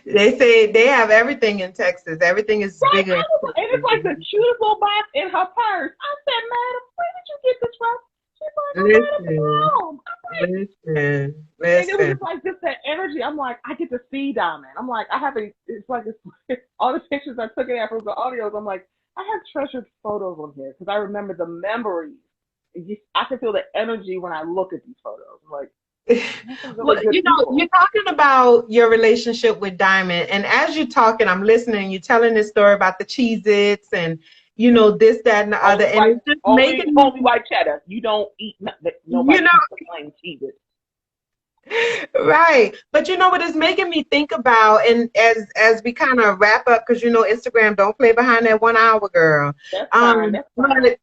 They say they have everything in Texas. Everything is Right, bigger. and it's like the cutest little box in her purse. I said, madam, where did you get this from? She's like, I got it from home. Listen. And it was just like just that energy. I'm like, I get to see Diamond. I'm like, it's like all the pictures I took in Afros, the audios. I'm like, I have treasured photos on here because I remember the memories. I can feel the energy when I look at these photos. I'm like, well, you know, you're talking about your relationship with Diamond, and as you're talking, I'm listening. You're telling this story about the Cheez-Its and, you know, this, that, and the other, and it's just making only white cheddar. You don't eat nobody, you know, plain Cheez-Its. Right, but you know what it's making me think about, and as we kind of wrap up, because you know Instagram don't play behind that 1 hour, girl. That's fine.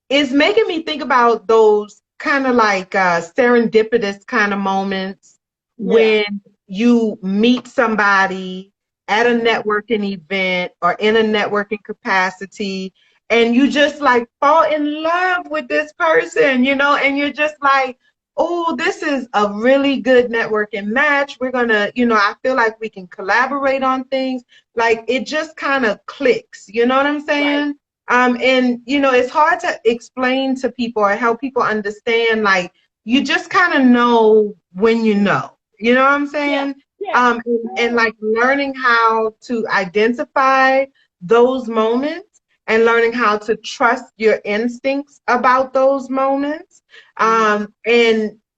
It's making me think about those kind of like serendipitous kind of moments when you meet somebody at a networking event or in a networking capacity, and you just like fall in love with this person, you know, and you're just like, oh, this is a really good networking match. We're gonna, you know, I feel like we can collaborate on things. Like it just kind of clicks, you know what I'm saying? Right. And you know, it's hard to explain to people or help people understand. Like you just kind of know when you know. You know what I'm saying? Yeah. And like learning how to identify those moments and learning how to trust your instincts about those moments. And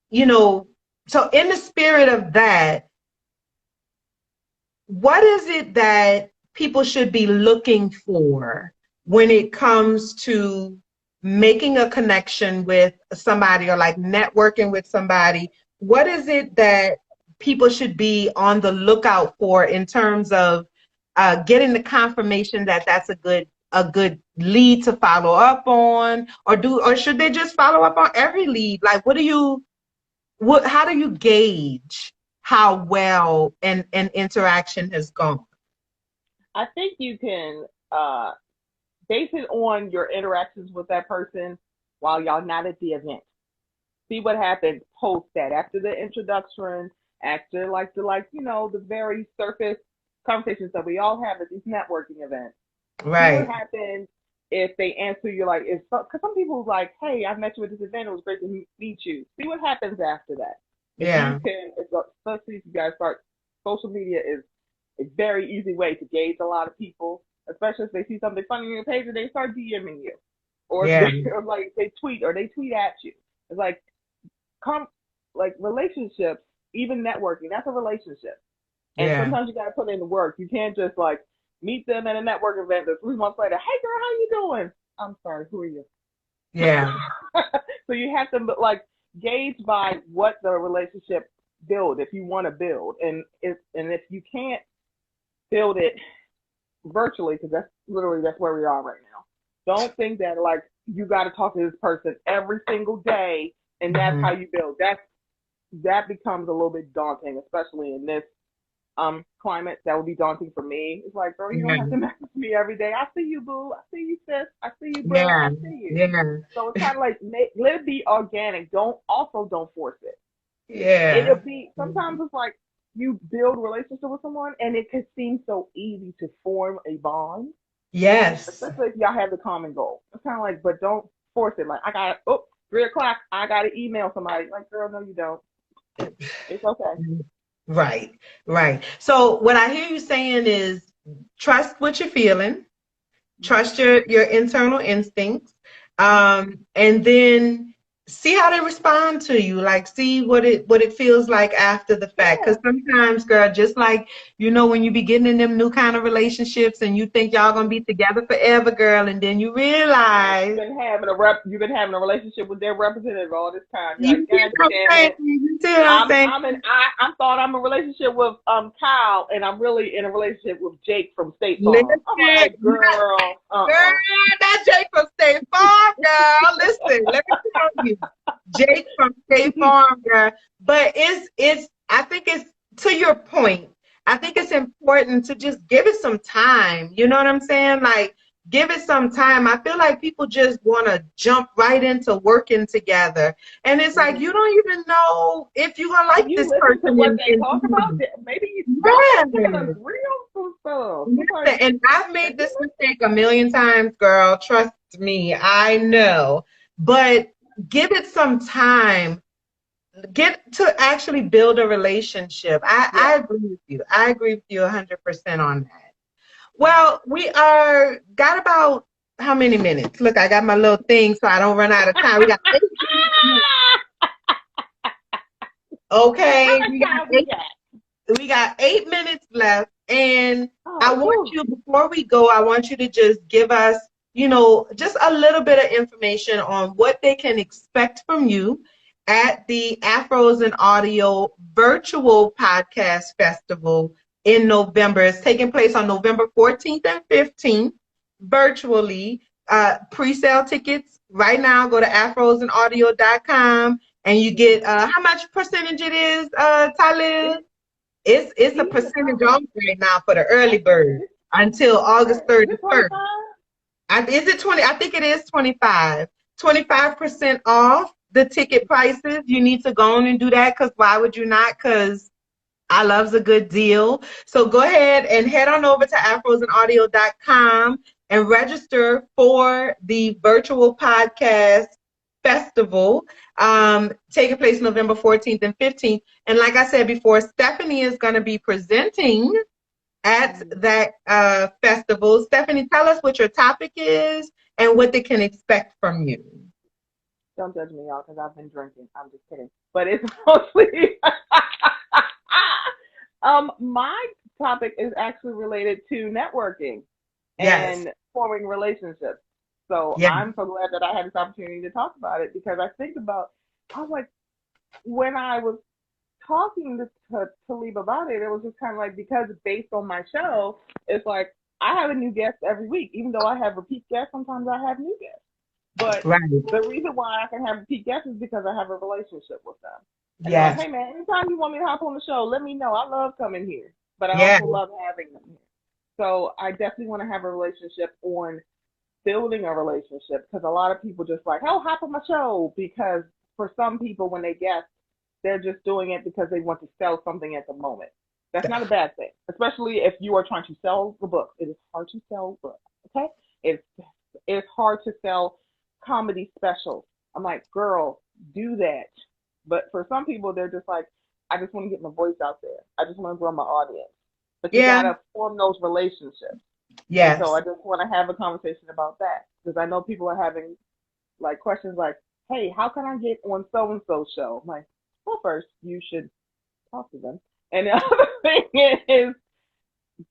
you know, so in the spirit of that, what is it that people should be looking for when it comes to making a connection with somebody or like networking with somebody? What is it that people should be on the lookout for in terms of getting the confirmation that that's a good lead to follow up on, or should they just follow up on every lead? Like, how do you gauge how well an interaction has gone? I think you can base it on your interactions with that person while y'all not at the event. See what happens post that, after the introduction, after the very surface conversations that we all have at these networking events. Right. See what happens if they answer you like, because some people like, hey, I met you at this event. It was great to meet you. See what happens after that. Yeah. Especially if you guys start, social media is a very easy way to gauge a lot of people, especially if they see something funny on your page and they start DMing you, or like they tweet at you. It's like, relationships, even networking, that's a relationship. And sometimes you got to put in the work. You can't just like meet them at a network event, and 3 months later, hey girl, how you doing? I'm sorry, who are you? Yeah. So you have to like gauge by what the relationship build, if you want to build, and if you can't build it virtually, because that's where we are right now. Don't think that like you got to talk to this person every single day and that's how you build. That becomes a little bit daunting, especially in this climate. That would be daunting for me. It's like, girl, you don't have to message me every day. I see you, boo. I see you, sis. I see you, bro. I see you. Yeah. So it's kind of like, let it be organic. Don't force it. Yeah. It'll be, sometimes it's like you build a relationship with someone and it can seem so easy to form a bond. Yes. Especially if y'all have the common goal. It's kind of like, but don't force it. Like, 3 o'clock, I got to email somebody. Like, girl, no, you don't. It's okay. Right. So what I hear you saying is trust what you're feeling, trust your internal instincts, and then see how they respond to you, like see what it feels like after the fact. Because sometimes, girl, just like when you be getting in them new kind of relationships and you think y'all gonna be together forever, girl, and then you realize you've been having a relationship with their representative all this time. You're you like, see God what I'm damn saying? it. You see what I'm saying? I thought I'm in a relationship with Kyle, and I'm really in a relationship with Jake from State Listen, Farm. I'm like, girl, girl, that Jake from State Farm, girl. Listen, let me tell you, Jake from State Farm, girl. But it's I think it's to your point. I think it's important to just give it some time. You know what I'm saying? Like, give it some time. I feel like people just want to jump right into working together. And it's like, you don't even know if you're going to If like you this listen to person. what they talk about, maybe y'all can agree on some stuff. Listen, and I've made this mistake a million times, girl. Trust me, I know. But give it some time. Get to actually build a relationship. I agree with you. I agree with you 100% on that. Well, we got about how many minutes? Look, I got my little thing so I don't run out of time. We got 8 minutes. Okay, we got 8 minutes left, and I want you, before we go, I want you to just give us, just a little bit of information on what they can expect from you at the Afros and Audio Virtual Podcast Festival in November. It's taking place on November 14th and 15th, virtually. Pre-sale tickets right now. Go to afrosandaudio.com. And you get how much percentage it is, Talib? It's a percentage off right now for the early bird until August 31st. Is it 20? I think it is 25. 25% off the ticket prices. You need to go on and do that, because why would you not? Because I loves a good deal. So go ahead and head on over to afrosandaudio.com and register for the virtual podcast festival, taking place November 14th and 15th. And like I said before, Stephanie is going to be presenting at that festival. Stephanie, tell us what your topic is and what they can expect from you. Don't judge me, y'all, because I've been drinking. I'm just kidding. But it's mostly my topic is actually related to networking and forming relationships. So I'm so glad that I had this opportunity to talk about it, because I was like, when I was talking to Talib about it, it was just kind of like, because based on my show, it's like I have a new guest every week. Even though I have repeat guests, sometimes I have new guests. But the reason why I can have repeat guests is because I have a relationship with them. And like, hey man, anytime you want me to hop on the show, let me know. I love coming here, but I also love having them here. So I definitely want to have a relationship on building a relationship, because a lot of people just like, oh, hop on my show, because for some people, when they guest, they're just doing it because they want to sell something at the moment. That's not a bad thing, especially if you are trying to sell the book. It is hard to sell books, okay? It's hard to sell comedy specials. I'm like, girl, do that. But for some people, they're just like, I just want to get my voice out there. I just want to grow my audience. But you gotta form those relationships. Yes. So I just want to have a conversation about that, because I know people are having like questions like, hey, how can I get on so-and-so show? I'm like, well, first you should talk to them. And the other thing is,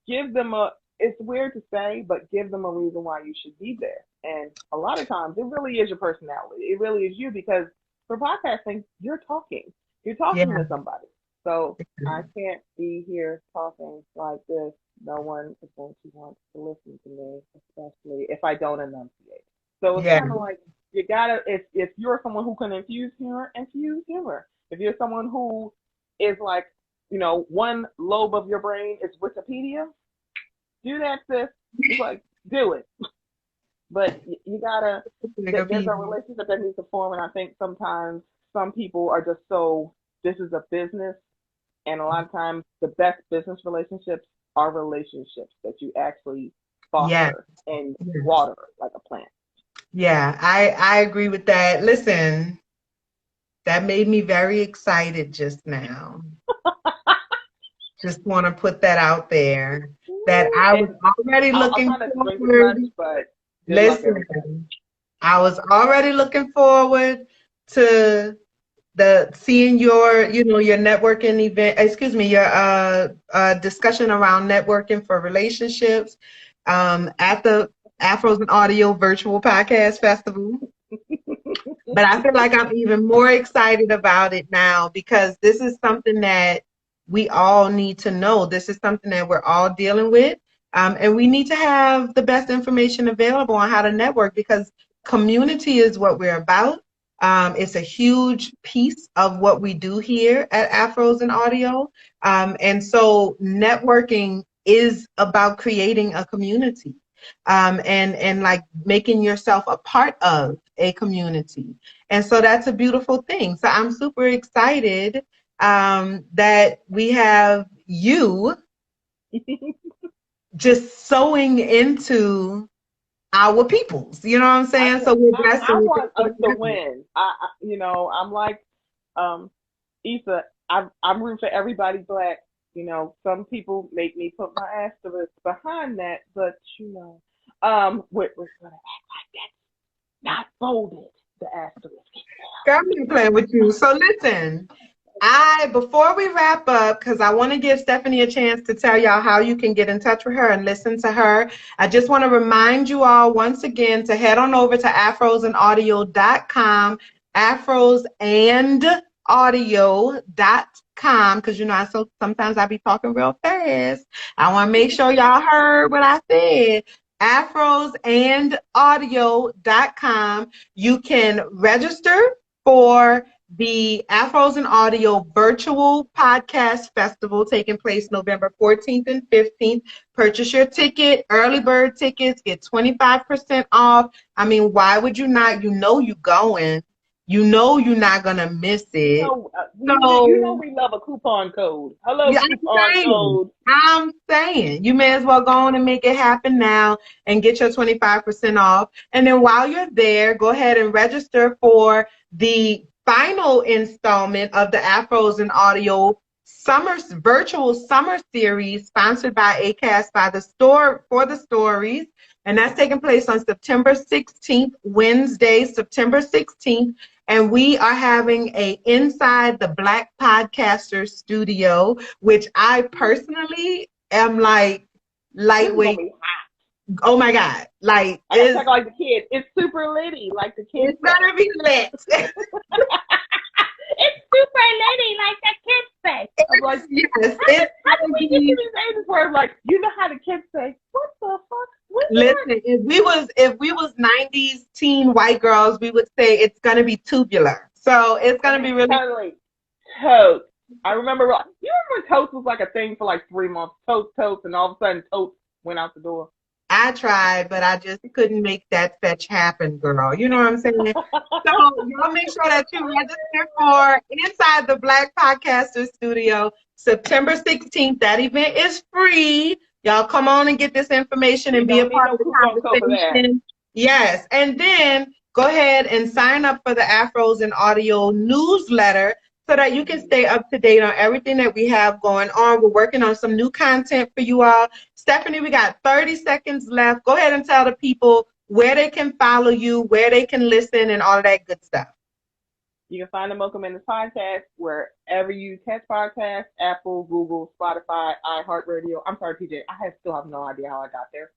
give them it's weird to say, but give them a reason why you should be there. And a lot of times it really is your personality. It really is you, because for podcasting, you're talking to somebody. So I can't be here talking like this. No one is going to want to listen to me, especially if I don't enunciate. So it's kind of like, you gotta, if you're someone who can infuse humor, infuse humor. If you're someone who is like, one lobe of your brain is Wikipedia, do that, sis. It's like, do it. But you gotta, there's a relationship that needs to form, and I think sometimes some people are just so, this is a business, and a lot of times the best business relationships are relationships that you actually foster and water like a plant. Yeah, I agree with that. Listen, that made me very excited just now. Just want to put that out there, that I was already looking forward. But listen, I was already looking forward to the seeing your, your networking event, your discussion around networking for relationships at the Afros and Audio Virtual Podcast Festival. But I feel like I'm even more excited about it now because this is something that we all need to know. This is something that we're all dealing with. And we need to have the best information available on how to network because community is what we're about. It's a huge piece of what we do here at Afros and Audio. And so networking is about creating a community and like making yourself a part of a community. And so that's a beautiful thing. So I'm super excited that we have you just sewing into our peoples. You know what I'm saying? So we're blessed. I want us to win. I'm like, Issa, I'm rooting for everybody black. Some people make me put my asterisk behind that, but we're gonna act like that's not folded. The asterisk. I'm not playing with you. So listen, before we wrap up, because I want to give Stephanie a chance to tell y'all how you can get in touch with her and listen to her. I just want to remind you all once again to head on over to afrosandaudio.com, afrosandaudio.com, because sometimes I be talking real fast. I want to make sure y'all heard what I said. afrosandaudio.com. You can register for the Afros and Audio Virtual Podcast Festival taking place November 14th and 15th. Purchase your ticket, early bird tickets, get 25% off. I mean, why would you not? You know you going. You know you're not going to miss it. You know we love a coupon code. Hello, yeah, coupon code. I'm saying you may as well go on and make it happen now and get your 25% off. And then while you're there, go ahead and register for the final installment of the Afros and Audio virtual summer series sponsored by ACAST for the stories. And that's taking place on September 16th, Wednesday, September 16th. And we are having a Inside the Black Podcaster Studio, which I personally am like lightweight. Oh my God. Like the kids. It's super litty, like the kids. It's gonna be lit. It's super litty, like the kids say. I'm like, yes. How do we get to these ages where like, you know how the kids say, what the fuck? Listen, if we was 90s teen white girls, we would say it's gonna be tubular. So it's gonna be really totally tote. I remember when totes was like a thing for like 3 months. Totes, and all of a sudden totes went out the door. I tried, but I just couldn't make that fetch happen, girl. You know what I'm saying? So y'all make sure that you register for Inside the Black Podcaster Studio, September 16th. That event is free. Y'all come on and get this information and be a part of the conversation. Yes. And then go ahead and sign up for the Afros and Audio newsletter so that you can stay up to date on everything that we have going on. We're working on some new content for you all. Stephanie, we got 30 seconds left. Go ahead and tell the people where they can follow you, where they can listen, and all of that good stuff. You can find the Mocha Minutes Podcast wherever you catch podcasts, Apple, Google, Spotify, iHeartRadio. I'm sorry, PJ. I still have no idea how I got there.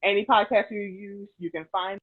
Any podcast you use, you can find